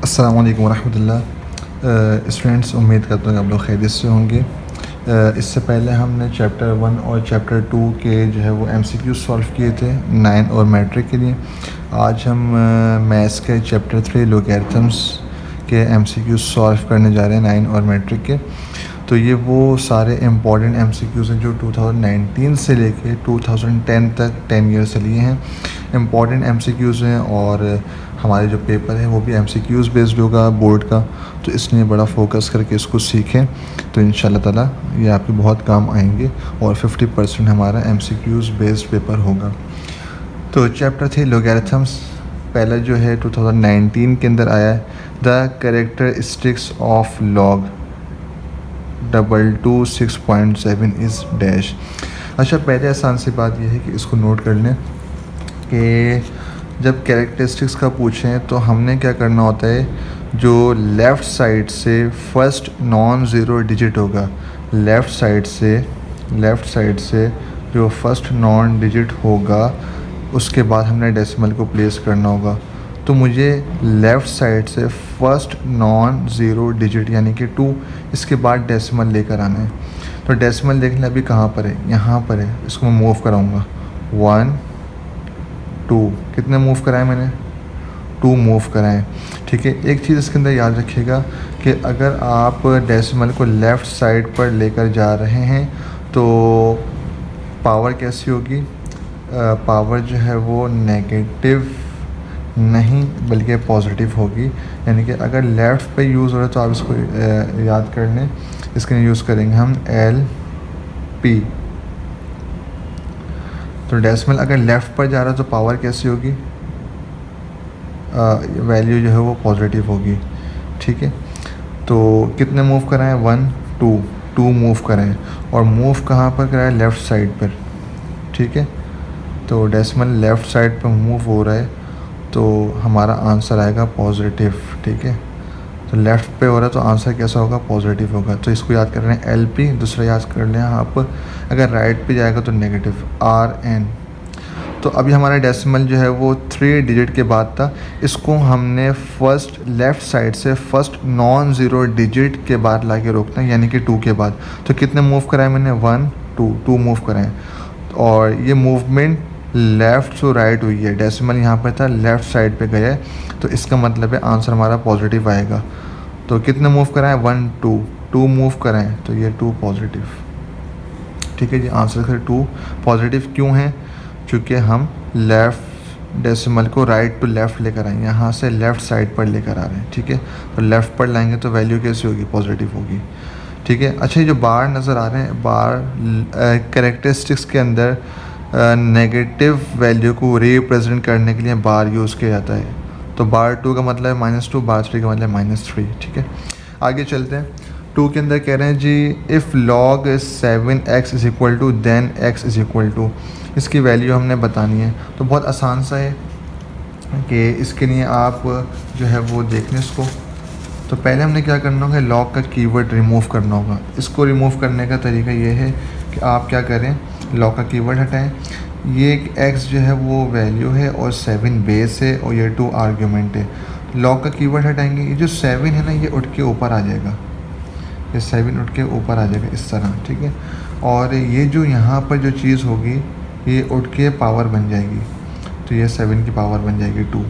अस्सलाम वालेकुम रहमतुल्लाह। स्टूडेंट्स, उम्मीद करता हूँ कि आप लोग खैरियत से होंगे। इससे पहले हमने चैप्टर 1 और चैप्टर 2 के जो है वो MCQ सॉल्व किए थे 9 और मैट्रिक के लिए। आज हम मैथ्स के चैप्टर 3 लोगैरिथम्स के MCQ सॉल्व करने जा रहे हैं 9 और मैट्रिक के। तो ये वो सारे इम्पॉर्टेंट MCQs हैं जो 2019 से लेके 2010 तक 10 ईयर से लिए हैं। इम्पॉर्टेंट MCQs हैं और हमारे जो पेपर है वो भी MCQs बेस्ड होगा बोर्ड का, तो इसलिए बड़ा फोकस करके इसको सीखें तो इंशाल्लाह ताला ये आपके बहुत काम आएंगे और 50% हमारा MCQs बेस्ड पेपर होगा। तो चैप्टर 3 लोगैरिथम्स पहला जो है 2019 के अंदर आया है, the characteristics of log 226.7 is dash. अच्छा, पहले आसान सी बात यह है कि इसको नोट कर लें कि जब कैरेक्टरिस्टिक्स का पूछें तो हमने क्या करना होता है, जो लेफ़्ट साइड से फर्स्ट नॉन ज़ीरो डिजिट होगा, लेफ़्ट साइड से जो फर्स्ट नॉन डिजिट होगा उसके बाद हमने डेसिमल को प्लेस करना होगा। तो मुझे लेफ़्ट साइड से फर्स्ट नॉन ज़ीरो डिजिट यानी कि 2, इसके बाद डेसिमल लेकर आना है। तो डेसिमल देखने अभी कहाँ पर है, यहाँ पर है। इसको मैं मूव कराऊँगा 1 2, कितने मूव कराए मैंने, 2 मूव कराएं। ठीक है, एक चीज़ इसके अंदर याद रखिएगा कि अगर आप डेसिमल को लेफ़्ट साइड पर लेकर जा रहे हैं तो पावर कैसी होगी, पावर जो है वो नेगेटिव नहीं बल्कि पॉजिटिव होगी। यानी कि अगर लेफ़्ट पे यूज़ हो रहा है तो आप इसको याद कर लें, इसके लिए यूज़ करेंगे हम LP। तो डेसिमल अगर लेफ़्ट पर जा रहा है तो पावर कैसी होगी, वैल्यू जो है वो पॉजिटिव होगी। ठीक है, तो कितने मूव कराएं, 1 2 मूव कराएं और मूव कहाँ पर कराएं, लेफ़्ट साइड पर। ठीक है, तो डेसिमल लेफ़्ट साइड पर मूव हो रहा है तो हमारा आंसर आएगा पॉजिटिव। ठीक है, तो लेफ़्ट पे हो रहा है तो आंसर कैसा होगा, पॉजिटिव होगा। तो इसको याद कर लें LP। दूसरा याद कर लें आप, अगर राइट पे जाएगा तो नेगेटिव RN। तो अभी हमारा डेसिमल जो है वो 3 डिजिट के बाद था, इसको हमने फर्स्ट लेफ़्ट साइड से फर्स्ट नॉन ज़ीरो डिजिट के बाद ला के रोकना है, यानी कि 2 के बाद। तो कितने मूव कराए मैंने, 1 2 मूव कराएँ और ये मूवमेंट लेफ़्ट टू राइट हुई है। डेसिमल यहाँ पर था, लेफ़्ट साइड पे गया है, तो इसका मतलब है आंसर हमारा पॉजिटिव आएगा। तो कितने मूव कराएं, 1 2 मूव कराएं तो ये 2 पॉजिटिव। ठीक है जी, आंसर फिर 2 पॉजिटिव क्यों है, क्योंकि हम लेफ़्ट डेसिमल को राइट टू लेफ़्ट लेकर आए, यहाँ से लेफ़्ट साइड पर लेकर आ रहे हैं। ठीक है, तो लेफ़्ट पर लाएंगे तो वैल्यू कैसी होगी, पॉजिटिव होगी। ठीक है, अच्छा, ये जो बार नज़र आ रहे हैं, बार कैरेक्टरिस्टिक्स के अंदर नेगेटिव वैल्यू को रिप्रेजेंट करने के लिए बार यूज़ किया जाता है। तो बार 2 का मतलब है -2, बार 3 का मतलब -3। ठीक है, आगे चलते हैं। 2 के अंदर कह रहे हैं जी, if log 7x is equal to then x is equal to, इसकी वैल्यू हमने बतानी है। तो बहुत आसान सा है कि इसके लिए आप जो है वो देख लें इसको। तो पहले हमने क्या करना होगा, लॉग का कीवर्ड रिमूव करना होगा। इसको रिमूव करने का तरीका ये है कि आप क्या करें, लॉग का कीवर्ड हटाएं। ये x जो है वो वैल्यू है और 7 बेस है और ये 2 आर्ग्यूमेंट है। लॉग का कीवर्ड हटाएंगे, ये जो 7 है ना ये उठ के ऊपर आ जाएगा, ये 7 उठ के ऊपर आ जाएगा इस तरह। ठीक है, और ये जो यहाँ पर जो चीज़ होगी ये उठ के पावर बन जाएगी, तो ये 7 की पावर बन जाएगी 2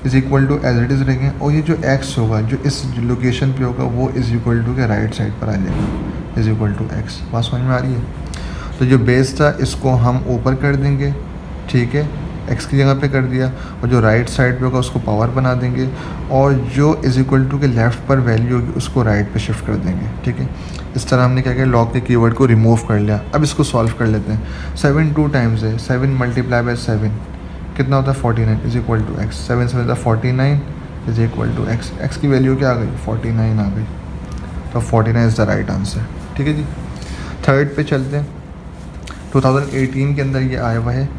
is equal to as it is रहेंगे। और ये जो x होगा जो इस लोकेशन पे होगा वो इज़ इक्वल टू के राइट साइड पर आ जाएगा, इज़ इक्वल टू x। बात समझ में आ रही है। तो जो बेस था इसको हम ऊपर कर देंगे, ठीक है, x की जगह पे कर दिया, और जो राइट साइड पे होगा उसको पावर बना देंगे, और जो इज़ इक्वल टू के लेफ़्ट पर वैल्यू होगी उसको राइट पे शिफ्ट कर देंगे। ठीक है, इस तरह हमने क्या किया, लॉग के कीवर्ड को रिमूव कर लिया। अब इसको सॉल्व कर लेते हैं। 7 2 टाइम्स है, 7 मल्टीप्लाई बाई 7 कितना होता है, 49 is equal to x। 7 7 49 is equal to x। x की वैल्यू क्या आ गई, 49 आ गई। तो 49 इज़ द राइट आंसर। ठीक है जी, थर्ड पे चलते हैं। 2018 के अंदर ये आया हुआ है,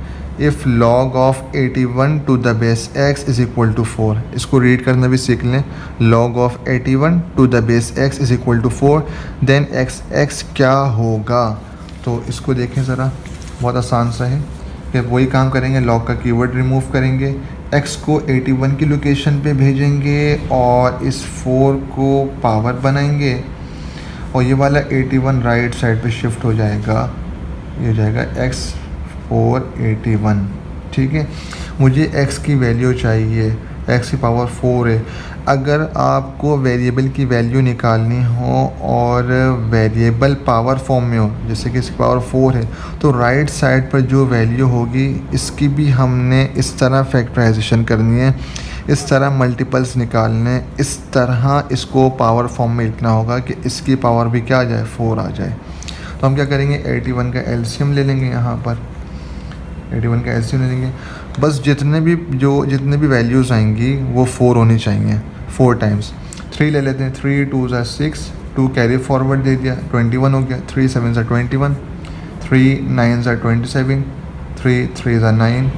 if log of 81 to the base x is equal to 4। इसको रीड करना भी सीख लें, log of 81 to the base x is equal to 4, then x क्या होगा। तो इसको देखें ज़रा, बहुत आसान सा है कि वही काम करेंगे, log का कीवर्ड रिमूव करेंगे, x को 81 की लोकेशन पे भेजेंगे और इस 4 को पावर बनाएंगे और ये वाला 81 राइट साइड पे शिफ्ट हो जाएगा, ये हो जाएगा x 481। ठीक है, मुझे x की वैल्यू चाहिए, x की पावर 4 है। अगर आपको वेरिएबल की वैल्यू निकालनी हो और वेरिएबल पावर फॉर्म में हो, जैसे कि इसकी पावर 4 है, तो राइट साइड पर जो वैल्यू होगी इसकी भी हमने इस तरह फैक्टराइजेशन करनी है, इस तरह मल्टीपल्स निकालने, इस तरह इसको पावर फॉर्म में लिखना होगा कि इसकी पावर भी क्या आ जाए, 4 आ जाए। तो हम क्या करेंगे, 81 का एलसीएम ले लेंगे, यहाँ पर 81 का एलसीएम ले लेंगे। बस जितने भी वैल्यूज़ आएंगी वो 4 होनी चाहिए, 4 टाइम्स। 3 ले लेते हैं, 3 2 ज़ा 6, 2 कैरी फॉरवर्ड दे दिया, 21 हो गया, 3 7 ज़ा 21, 3 9 ज़ा 27, 3 3 ज़ा 9,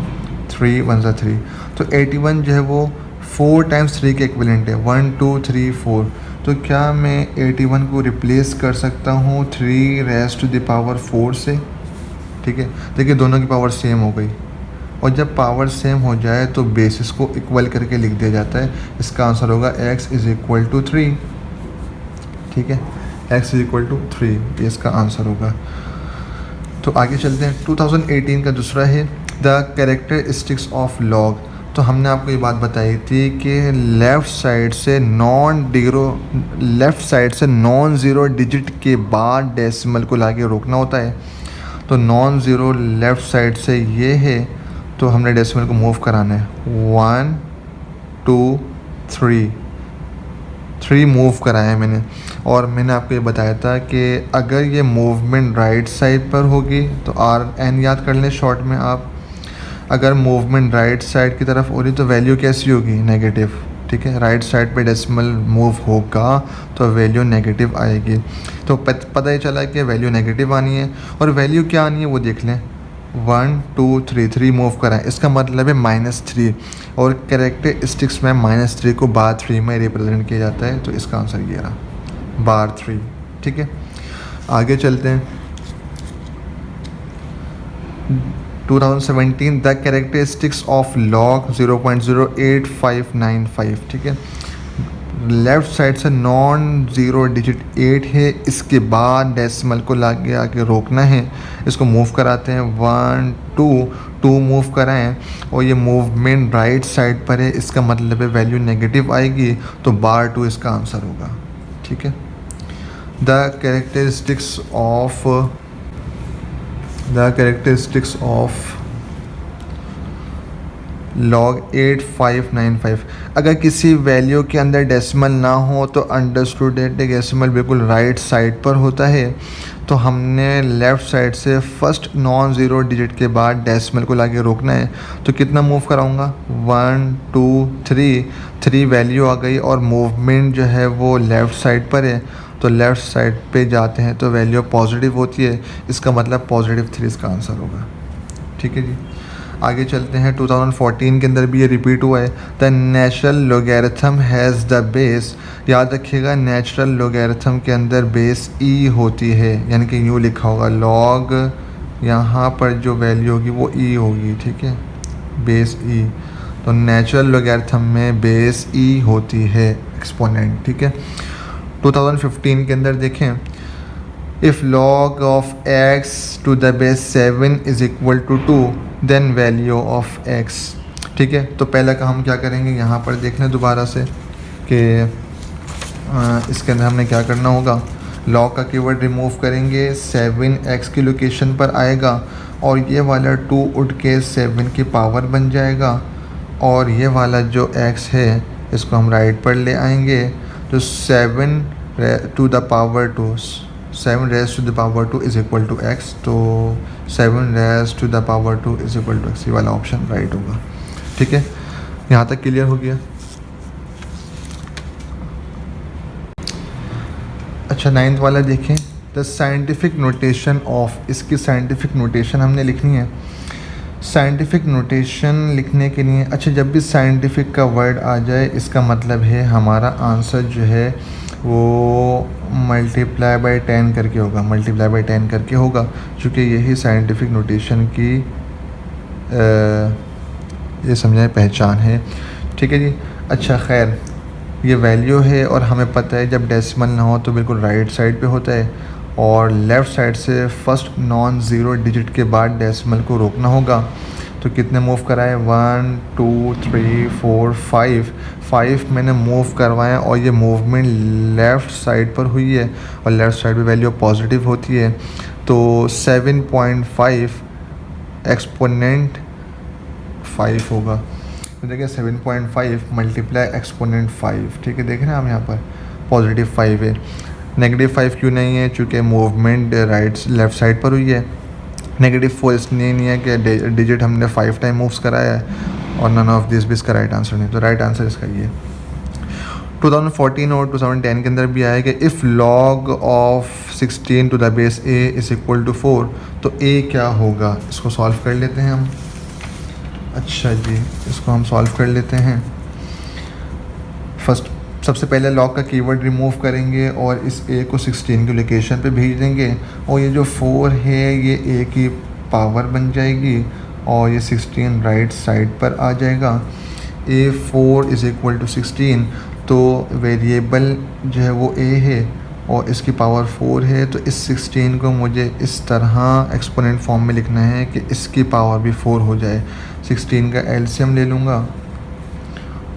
3 1 ज़ा 3। तो 81 जो है वो 4 टाइम्स 3 के इक्विवेलेंट है, 1 2 3 4। तो क्या मैं 81 को रिप्लेस कर सकता हूँ 3 रेज़ टू द पावर 4 से? ठीक है, देखिए दोनों की पावर सेम हो गई, और जब पावर सेम हो जाए तो बेसिस को इक्वल करके लिख दिया जाता है। इसका आंसर होगा x इज़ इक्वल टू 3। ठीक है, x इज़ इक्वल टू 3, ये इसका आंसर होगा। तो आगे चलते हैं। 2018 का दूसरा है द कैरेक्टरिस्टिक्स ऑफ लॉग। तो हमने आपको ये बात बताई थी कि लेफ़्ट साइड से नॉन ज़ीरो डिजिट के बाद डेसिमल को लाके रोकना होता है। तो नॉन ज़ीरो लेफ़्ट साइड से ये है, तो हमने डेसिमल को मूव कराना है, 1 2 3 मूव कराया है मैंने। और मैंने आपको ये बताया था कि अगर ये मूवमेंट राइट साइड पर होगी तो RN याद कर लें शॉर्ट में आप। अगर मूवमेंट राइट साइड की तरफ हो रही तो वैल्यू कैसी होगी, नेगेटिव। ठीक है, राइट साइड पे डेसिमल मूव होगा तो वैल्यू नेगेटिव आएगी। तो पता ही चला कि वैल्यू नेगेटिव आनी है, और वैल्यू क्या आनी है वो देख लें, 1 2 3 मूव कराएं, इसका मतलब है -3, और कैरेक्टरिस्टिक्स में -3 को बार 3 में रिप्रेजेंट किया जाता है। तो इसका आंसर ये रहा, बार 3। ठीक है, आगे चलते हैं। 2017 द कैरेक्टरिस्टिक्स ऑफ लॉग 0.08595। ठीक है, लेफ़्ट साइड से नॉन ज़ीरो डिजिट 8 है, इसके बाद डेसिमल को लाके आके रोकना है। इसको मूव कराते हैं, 1 2 मूव कराएं, और ये मूवमेंट राइट साइड पर है, इसका मतलब है वैल्यू नेगेटिव आएगी, तो बार 2 इसका आंसर होगा। ठीक है, द कैरेक्टरिस्टिक्स ऑफ log 8595। अगर किसी वैल्यू के अंदर डेसिमल ना हो तो अंडरस्टूड है डेसिमल बिल्कुल राइट साइड पर होता है। तो हमने लेफ़्ट साइड से फर्स्ट नॉन ज़ीरो डिजिट के बाद डेसिमल को लाके रोकना है। तो कितना मूव कराऊंगा, 1 2 3 वैल्यू आ गई, और मूवमेंट जो है वो लेफ़्ट साइड पर है, तो लेफ़्ट साइड पे जाते हैं तो वैल्यू पॉजिटिव होती है, इसका मतलब +3 इसका आंसर होगा। ठीक है जी, आगे चलते हैं। 2014 के अंदर भी ये रिपीट हुआ है, the natural logarithm has the base. याद रखिएगा, नेचुरल लोगैरिथम के अंदर बेस ई होती है, यानी कि यूँ लिखा होगा लॉग, यहाँ पर जो वैल्यू होगी वो ई होगी। ठीक है, बेस ई, तो नेचुरल लोगैरिथम में बेस ई होती है, एक्सपोनेंट। ठीक है, 2015 के अंदर देखें, if log of x to the base 7 is equal to 2 then value of x। ठीक है, तो पहला का हम क्या करेंगे, यहाँ पर देख लें दोबारा से कि इसके अंदर हमने क्या करना होगा, log का कीवर्ड रिमूव करेंगे, 7x की लोकेशन पर आएगा, और ये वाला 2 उठ के 7 की पावर बन जाएगा, और ये वाला जो x है इसको हम राइट पर ले आएंगे, तो 7 to the power 2 7 raise to the power 2 is equal to x। तो 7 raise to the power 2 is equal to x, ये वाला ऑप्शन राइट होगा। ठीक है, यहाँ तक क्लियर हो गया। अच्छा, 9th वाला देखें, द साइंटिफिक नोटेशन ऑफ। इसकी साइंटिफिक नोटेशन हमने लिखनी है। साइंटिफिक नोटेशन लिखने के लिए, अच्छा, जब भी साइंटिफिक का वर्ड आ जाए इसका मतलब है हमारा आंसर जो है वो मल्टीप्लाई बाय 10 करके होगा, चूँकि यही साइंटिफिक नोटेशन की ये समझाएं पहचान है, ठीक है जी। अच्छा खैर, ये वैल्यू है और हमें पता है जब डेसिमल ना हो तो बिल्कुल राइट साइड पे होता है और लेफ़्ट साइड से फर्स्ट नॉन ज़ीरो डिजिट के बाद डेसिमल को रोकना होगा। तो कितने मूव कराए, 1 2 3 4 5 मैंने मूव करवाए और ये मूवमेंट लेफ़्ट साइड पर हुई है और लेफ़्ट साइड पे वैल्यू पॉजिटिव होती है। तो 7.5 एक्सपोनेंट 5 होगा। तो देखिए 7.5 मल्टीप्लाई एक्सपोनेंट 5, ठीक है। देख रहे हैं हम यहाँ पर पॉजिटिव 5 है, नेगेटिव 5 क्यों नहीं है, चूँकि मूवमेंट लेफ़्ट साइड पर हुई है। नेगेटिव 4 इसलिए नहीं है कि डिजिट हमने 5 टाइम मूव्स कराया है और नन ऑफ दिस भी इसका राइट आंसर नहीं। तो राइट आंसर इसका ये 2014 और 2010 के अंदर भी आया कि if log of 16 to the base a is equal to 4, तो a क्या होगा, इसको सॉल्व कर लेते हैं हम। अच्छा जी, इसको हम सॉल्व कर लेते हैं। फर्स्ट सबसे पहले लॉग का कीवर्ड रिमूव करेंगे और इस a को 16 की लोकेशन पे भेज देंगे और ये जो 4 है ये a की पावर बन जाएगी और ये 16 राइट साइड पर आ जाएगा। a4 इज़ इक्वल टू 16, तो वेरिएबल जो है वो a है और इसकी पावर 4 है, तो इस 16 को मुझे इस तरह एक्सपोनेंट फॉर्म में लिखना है कि इसकी पावर भी 4 हो जाए। 16 का एलसीएम ले लूँगा,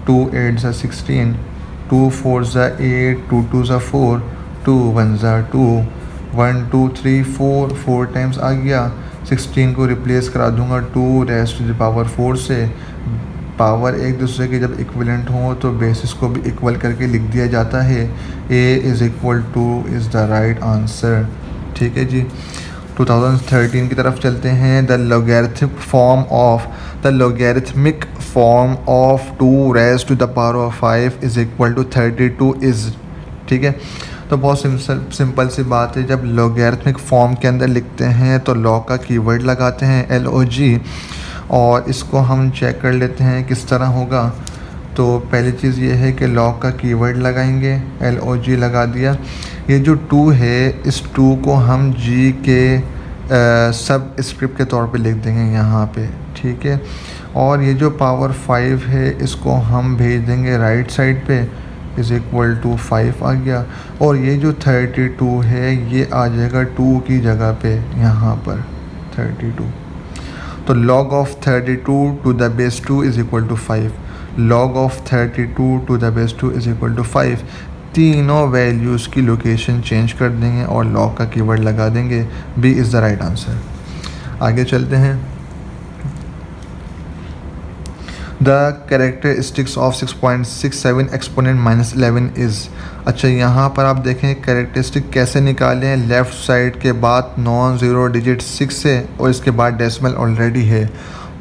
2 8 ज़ा 16, 2 4 ज़ा 8, 2 2 ज़ा 4, 2 1 ज़ा 2, 1 2 3 4 टाइम्स आ गया। 16 को रिप्लेस करा दूंगा 2 रेज़ टू द पावर 4 से। पावर एक दूसरे के जब इक्विवेलेंट हों तो बेसिस को भी इक्वल करके लिख दिया जाता है। a is equal to is the right answer, ठीक है जी। 2013 की तरफ चलते हैं। The logarithmic form of 2 raise to the power of 5 is equal to 32 is, ठीक है। तो बहुत सिंपल सी बात है, जब लॉगरिथमिक फॉर्म के अंदर लिखते हैं तो लॉग का कीवर्ड लगाते हैं LOG और इसको हम चेक कर लेते हैं किस तरह होगा। तो पहली चीज़ ये है कि लॉग का कीवर्ड लगाएंगे, LOG लगा दिया। ये जो 2 है इस 2 को हम G के सब स्क्रिप्ट के तौर पे लिख देंगे यहाँ पे, ठीक है। और ये जो पावर 5 है इसको हम भेज देंगे राइट साइड पे, इज़ इक्वल टू 5 आ गया। और ये जो 32 है ये आ जाएगा 2 की जगह पे यहाँ पर 32। तो log of 32 to the base 2 is equal to 5, log of 32 to the base 2 is equal to 5। तीनों वैल्यूज़ की लोकेशन चेंज कर देंगे और log का कीवर्ड लगा देंगे। B is the right answer. आगे चलते हैं। The characteristics of 6.67 exponent -11 is. अच्छा, यहाँ पर आप देखें कैरेक्टरिस्टिक कैसे निकालें हैं। लेफ़्ट साइड के बाद नॉन ज़ीरो डिजिट 6 है और इसके बाद डेसिमल ऑलरेडी है,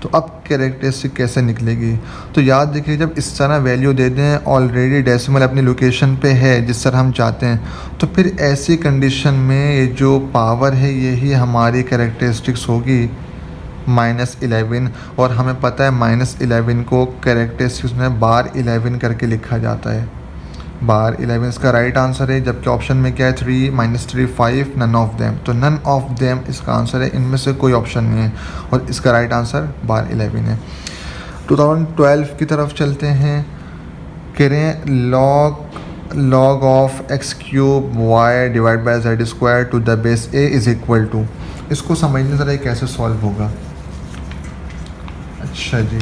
तो अब कैरेक्टरिस्टिक कैसे निकलेगी। तो याद रखिए, जब इस तरह वैल्यू दे दें ऑलरेडी डेसिमल अपनी लोकेशन पे है जिस तरह हम चाहते हैं, तो फिर ऐसी कंडीशन में ये जो पावर है यही हमारी कैरेक्टरिस्टिक्स होगी -11। और हमें पता है -11 को कैरेक्टरिस्टिक्स में बार 11 करके लिखा जाता है। बार 11 इसका राइट आंसर है, जबकि ऑप्शन में क्या है 3 -3 5 नन ऑफ देम। तो नन ऑफ देम इसका आंसर है, इनमें से कोई ऑप्शन नहीं है और इसका राइट आंसर बार 11 है। 2012 की तरफ चलते हैं। कह रहे हैं log of x³ y divide by z² to the base a is equal to. इसको समझने ज़रा कैसे सॉल्व होगा। अच्छा जी,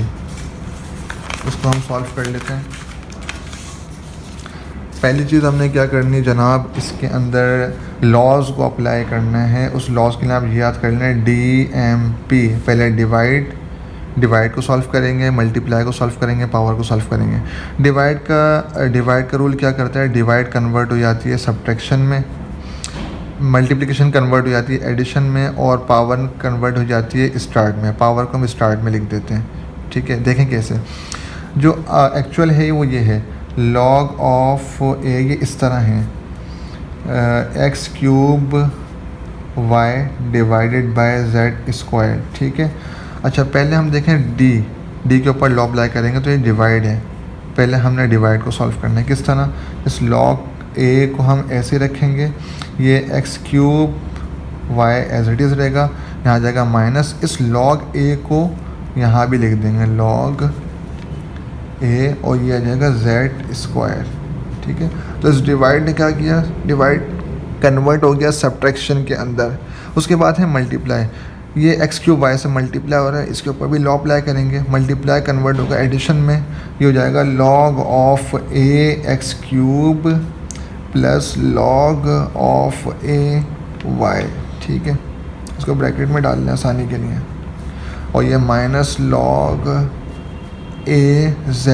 इसको हम सॉल्व कर लेते हैं। पहली चीज़ हमने क्या करनी जनाब, इसके अंदर लॉज को अप्लाई करना है। उस लॉज के लिए आप याद कर लें DMP। पहले डिवाइड को सॉल्व करेंगे, मल्टीप्लाई को सॉल्व करेंगे, पावर को सॉल्व करेंगे। डिवाइड का रूल क्या करता है, डिवाइड कन्वर्ट हो जाती है सब्ट्रैक्शन में, मल्टीप्लिकेशन कन्वर्ट हो जाती है एडिशन में और पावर कन्वर्ट हो जाती है स्टार्ट में। पावर को हम स्टार्ट में लिख देते हैं, ठीक है। देखें कैसे, जो एक्चुअल है वो ये है log ऑफ a, ये इस तरह है x³ y divided by z², ठीक है। अच्छा, पहले हम देखें d के ऊपर लॉग अप्लाई करेंगे तो ये डिवाइड है। पहले हमने डिवाइड को सॉल्व करना है किस तरह, इस log a को हम ऐसे रखेंगे, ये x³ y as it is रहेगा, यहाँ जाएगा माइनस। इस log a को यहाँ भी लिख देंगे log a और ये आ जाएगा z स्क्वायर, ठीक है। तो इस डिवाइड ने क्या किया, डिवाइड कन्वर्ट हो गया सब्ट्रैक्शन के अंदर। उसके बाद है मल्टीप्लाई, ये एक्स क्यूब वाई से मल्टीप्लाई हो रहा है, इसके ऊपर भी लॉ अप्लाई करेंगे, मल्टीप्लाई कन्वर्ट होगा एडिशन में, ये हो जाएगा log of a x cube plus log of a y, ठीक है। इसको ब्रैकेट में डाल लें आसानी के लिए, और ये minus log a z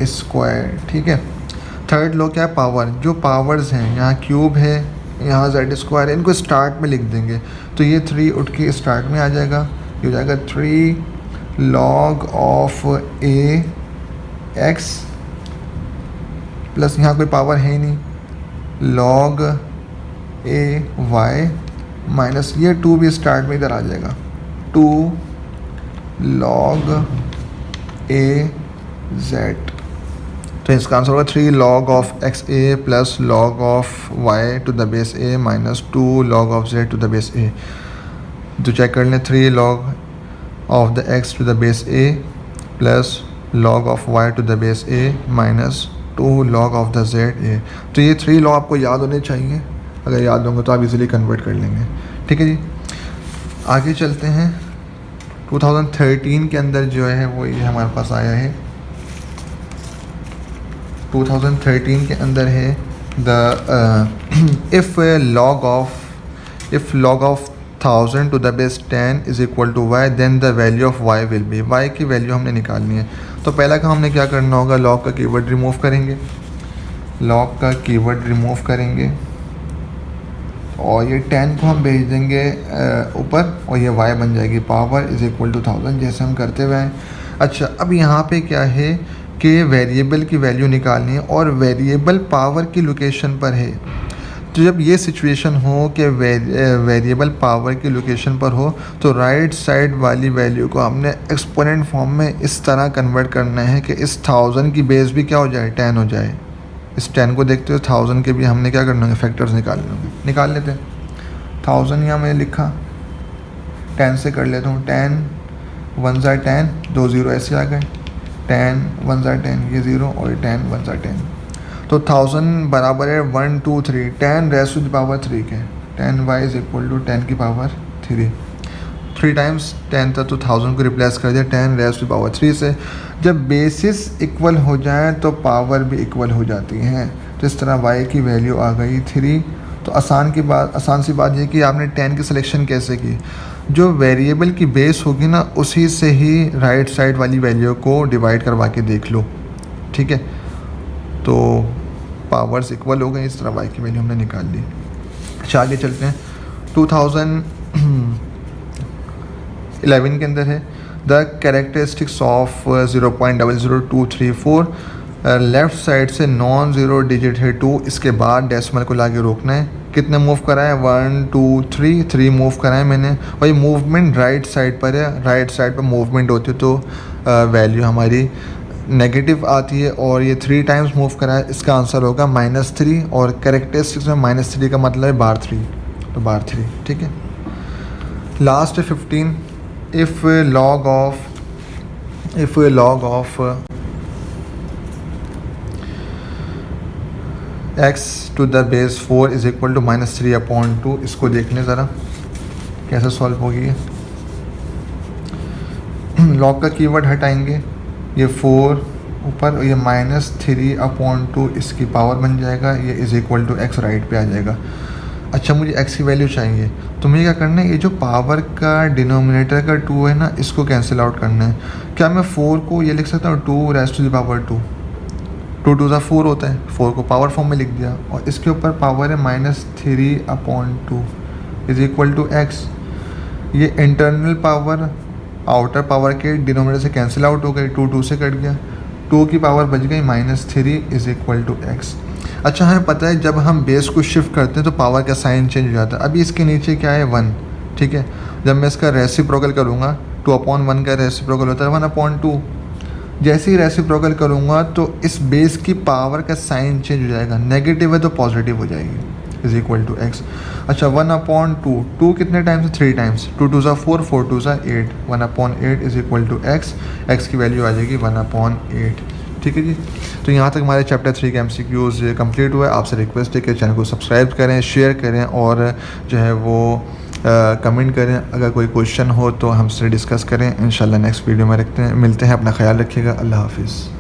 square, ठीक है। थर्ड लॉ क्या है, पावर, जो पावर्स हैं यहाँ क्यूब है, यहाँ z स्क्वायर है, इनको स्टार्ट में लिख देंगे, तो ये 3 उठ के स्टार्ट में आ जाएगा, ये हो जाएगा 3 log of a x plus यहाँ कोई पावर है ही नहीं log a y माइनस ये 2 भी स्टार्ट में इधर आ जाएगा, 2 log a z। तो इसका आंसर होगा 3 log of x a plus log of y to the base a minus 2 log of z to the base a। तो चेक कर लें, 3 log of the x to the base a plus log of y to the base a minus 2 log of the z a। तो ये 3 law आपको याद होने चाहिए, अगर याद होंगे तो आप इजीली कन्वर्ट कर लेंगे, ठीक है जी। आगे चलते हैं, 2013 के अंदर जो है वो ये हमारे पास आया है, 2013 के अंदर है the if log of 1000 to the base 10 is equal to y, then the value of y will be, y की वैल्यू हमने निकालनी है। तो पहला काम हमने क्या करना होगा, log का कीवर्ड रिमूव करेंगे, log का कीवर्ड रिमूव करेंगे, और ये 10 को हम भेज देंगे ऊपर, और ये y बन जाएगी पावर इज़ इक्वल टू 1000, जैसे हम करते हुए हैं। अच्छा, अब यहाँ पे क्या है कि वेरिएबल की वैल्यू निकालनी है, और वेरिएबल पावर की लोकेशन पर है। तो जब ये सिचुएशन हो कि वेरिएबल पावर की लोकेशन पर हो, तो राइट साइड वाली वैल्यू को हमने एक्सपोनेंट फॉर्म में इस तरह कन्वर्ट करना है कि इस 1000 की बेस भी क्या हो जाए, 10 हो जाए। इस 10 को देखते हुए 1000 के भी हमने क्या करना है, फैक्टर्स निकालने होंगे। निकाल लेते हैं, 1000 यहाँ मैंने लिखा, 10 से कर लेता हूँ, 10 1 ज़ा 10, 2 0 ऐसे आ गए, 10 1 ज़ा 10 ये 0, और 10 1 ज़ा 10। तो 1000 बराबर है 1 2 3 10 रेज़ टू द पावर 3 के, 10y इज़ इक्वल टू 10 की पावर 3 टाइम्स 10 था, तो 1000 को रिप्लेस कर दिया 10 रेज़ टू द पावर 3 से। जब बेसिस इक्वल हो जाए तो पावर भी इक्वल हो जाती हैं, तो इस तरह y की वैल्यू आ गई 3। तो आसान सी बात ये कि आपने 10 की सिलेक्शन कैसे की, जो वेरिएबल की बेस होगी ना, उसी से ही राइट साइड वाली वैल्यू को डिवाइड करवा के देख लो, ठीक है। तो पावर्स इक्वल हो गए, इस तरह y की वैल्यू हमने निकाल ली। अच्छा, आगे चलते हैं, 2011 के अंदर है the characteristics of 0.00234, left side से नॉन ज़ीरो डिजिट है 2, इसके बाद डेसिमल को लाके रोकना है। कितने मूव कराए, 1 2 3 मूव कराए मैंने, और ये मूवमेंट राइट साइड पर है, राइट साइड पर मूवमेंट होती है तो वैल्यू हमारी नेगेटिव आती है, और ये 3 टाइम्स मूव कराए, इसका आंसर होगा -3, और कैरेक्टरिस्टिक्स में -3 का मतलब है बार 3, तो बार 3, ठीक है। Last 15, if log of x to the base 4 is equal to -3/2, इसको देख लें ज़रा कैसे सॉल्व होगी। log का कीवर्ड हटाएंगे, ये 4 ऊपर, और ये -3/2 इसकी पावर बन जाएगा, ये is equal to x right पे आ जाएगा। अच्छा, मुझे x की वैल्यू चाहिए, तो मुझे क्या करना है, ये जो पावर का डिनोमिनेटर का 2 है ना, इसको कैंसिल आउट करना है। क्या मैं 4 को ये लिख सकता हूँ 2 रेज़ टू द पावर 2, 2 2 ज़ा 4 होता है, 4 को पावर फॉर्म में लिख दिया, और इसके ऊपर पावर है -3/2 इज़ इक्वल टू x। ये इंटरनल पावर आउटर पावर के डिनोमिनेटर से कैंसिल आउट हो गई, 2 2 से कट गया, 2 की पावर बच गई -3 इज़ इक्वल टू x। अच्छा, हमें पता है जब हम बेस को शिफ्ट करते हैं तो पावर का साइन चेंज हो जाता है। अभी इसके नीचे क्या है, 1, ठीक है। जब मैं इसका रेसिप्रोकल करूँगा, 2/1 का रेसिप्रोकल होता है 1/2। जैसे ही रेसिप्रोकल करूँगा तो इस बेस की पावर का साइन चेंज हो जाएगा, नेगेटिव है तो पॉजिटिव हो जाएगी, इज़ इक्वल टू एक्स। अच्छा 1/2, 2 कितने times? 3 times, 2 2 4, 4 2 8, 1/8 is equal to x. X की वैल्यू आ जाएगी 1/8। ठीक है जी। तो यहाँ तक हमारे चैप्टर 3 के MCQs कंप्लीट हुआ है। आपसे रिक्वेस्ट है कि चैनल को सब्सक्राइब करें, शेयर करें और जो है वो कमेंट करें। अगर कोई क्वेश्चन हो तो हमसे डिस्कस करें। इंशाल्लाह नेक्स्ट वीडियो में मिलते हैं। अपना ख्याल रखिएगा। अल्लाह हाफिज़।